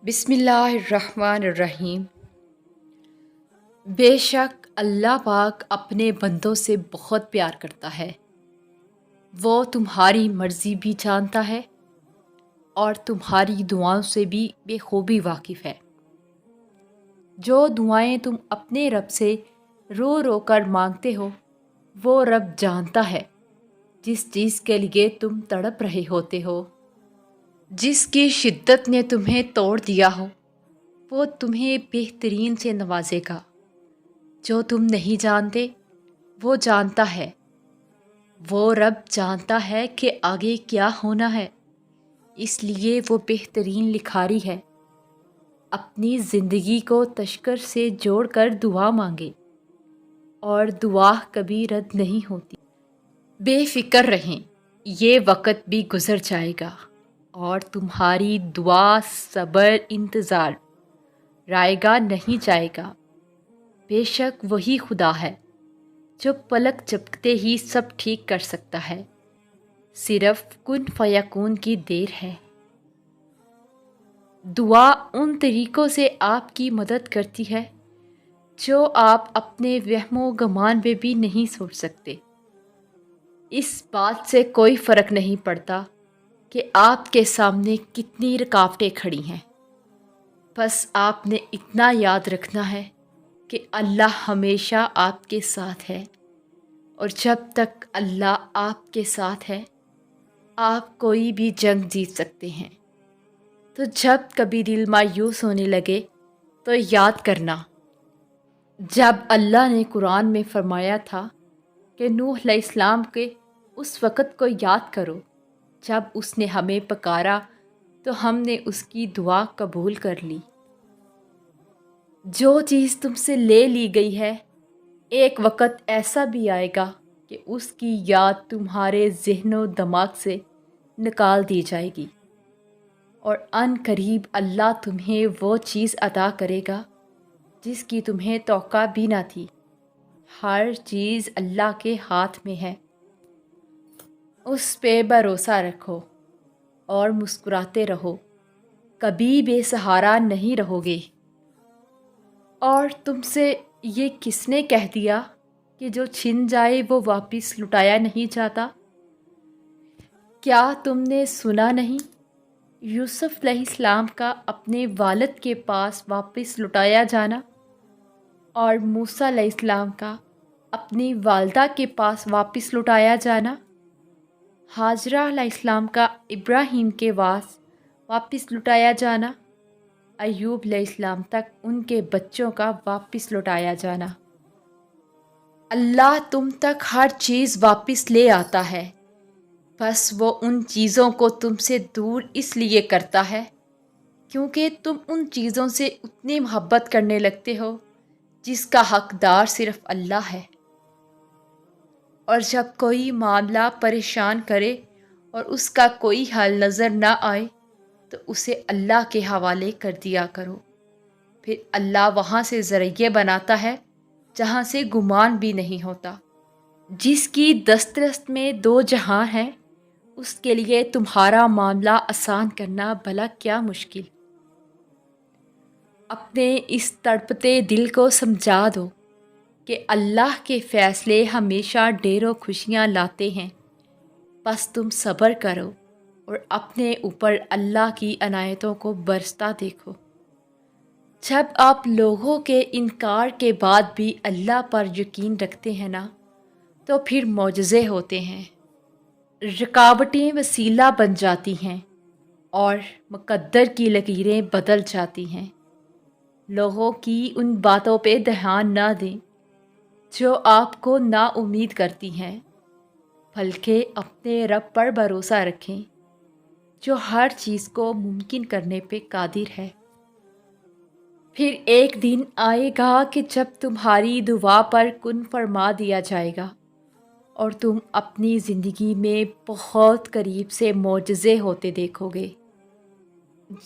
بسم اللہ الرحمن الرحیم۔ بے شک اللہ پاک اپنے بندوں سے بہت پیار کرتا ہے۔ وہ تمہاری مرضی بھی جانتا ہے اور تمہاری دعاؤں سے بھی بے خوبی واقف ہے۔ جو دعائیں تم اپنے رب سے رو رو کر مانگتے ہو وہ رب جانتا ہے۔ جس چیز کے لیے تم تڑپ رہے ہوتے ہو، جس کی شدت نے تمہیں توڑ دیا ہو، وہ تمہیں بہترین سے نوازے گا۔ جو تم نہیں جانتے وہ جانتا ہے۔ وہ رب جانتا ہے کہ آگے کیا ہونا ہے، اس لیے وہ بہترین لکھاری ہے۔ اپنی زندگی کو تشکر سے جوڑ کر دعا مانگے اور دعا کبھی رد نہیں ہوتی۔ بے فکر رہیں، یہ وقت بھی گزر جائے گا اور تمہاری دعا صبر انتظار رائے گا نہیں جائے گا۔ بے شک وہی خدا ہے جو پلک جھپکتے ہی سب ٹھیک کر سکتا ہے۔ صرف کن فیکون کی دیر ہے۔ دعا ان طریقوں سے آپ کی مدد کرتی ہے جو آپ اپنے وہم و گمان میں بھی نہیں سوچ سکتے۔ اس بات سے کوئی فرق نہیں پڑتا کہ آپ کے سامنے کتنی رکاوٹیں کھڑی ہیں، بس آپ نے اتنا یاد رکھنا ہے کہ اللہ ہمیشہ آپ کے ساتھ ہے، اور جب تک اللہ آپ کے ساتھ ہے آپ کوئی بھی جنگ جیت سکتے ہیں۔ تو جب کبھی دل مایوس ہونے لگے تو یاد کرنا، جب اللہ نے قرآن میں فرمایا تھا کہ نوح علیہ السلام کے اس وقت کو یاد کرو جب اس نے ہمیں پکارا تو ہم نے اس کی دعا قبول کر لی۔ جو چیز تم سے لے لی گئی ہے ایک وقت ایسا بھی آئے گا کہ اس کی یاد تمہارے ذہن و دماغ سے نکال دی جائے گی، اور عن قریب اللہ تمہیں وہ چیز عطا کرے گا جس کی تمہیں توقع بھی نہ تھی۔ ہر چیز اللہ کے ہاتھ میں ہے، اس پہ بھروسہ رکھو اور مسکراتے رہو، کبھی بے سہارا نہیں رہو گے۔ اور تم سے یہ کس نے کہہ دیا کہ جو چھن جائے وہ واپس لٹایا نہیں جاتا؟ کیا تم نے سنا نہیں یوسف علیہ السلام کا اپنے والد کے پاس واپس لٹایا جانا، اور موسیٰ علیہ السلام کا اپنی والدہ کے پاس واپس لٹایا جانا، ہاجرہ علیہ السلام کا ابراہیم کے پاس واپس لٹایا جانا، ایوب علیہ السلام تک ان کے بچوں کا واپس لٹایا جانا۔ اللہ تم تک ہر چیز واپس لے آتا ہے، بس وہ ان چیزوں کو تم سے دور اس لیے کرتا ہے کیونکہ تم ان چیزوں سے اتنی محبت کرنے لگتے ہو جس کا حقدار صرف اللہ ہے۔ اور جب کوئی معاملہ پریشان کرے اور اس کا کوئی حل نظر نہ آئے تو اسے اللہ کے حوالے کر دیا کرو، پھر اللہ وہاں سے ذریعے بناتا ہے جہاں سے گمان بھی نہیں ہوتا۔ جس کی دسترس میں دو جہاں ہیں اس کے لیے تمہارا معاملہ آسان کرنا بھلا کیا مشکل۔ اپنے اس تڑپتے دل کو سمجھا دو کہ اللہ کے فیصلے ہمیشہ ڈھیر و خوشیاں لاتے ہیں، بس تم صبر کرو اور اپنے اوپر اللہ کی عنایتوں کو برستا دیکھو۔ جب آپ لوگوں کے انکار کے بعد بھی اللہ پر یقین رکھتے ہیں نا تو پھر معجزے ہوتے ہیں، رکاوٹیں وسیلہ بن جاتی ہیں اور مقدر کی لکیریں بدل جاتی ہیں۔ لوگوں کی ان باتوں پہ دھیان نہ دیں جو آپ کو نا امید کرتی ہیں، بلکہ اپنے رب پر بھروسہ رکھیں جو ہر چیز کو ممکن کرنے پہ قادر ہے۔ پھر ایک دن آئے گا کہ جب تمہاری دعا پر کن فرما دیا جائے گا اور تم اپنی زندگی میں بہت قریب سے معجزے ہوتے دیکھو گے۔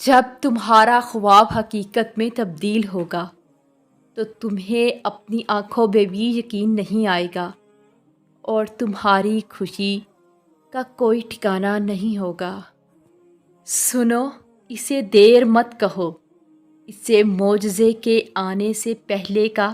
جب تمہارا خواب حقیقت میں تبدیل ہوگا تو تمہیں اپنی آنکھوں میں بھی یقین نہیں آئے گا اور تمہاری خوشی کا کوئی ٹھکانہ نہیں ہوگا۔ سنو، اسے دیر مت کہو، اس سے معجزے کے آنے سے پہلے کا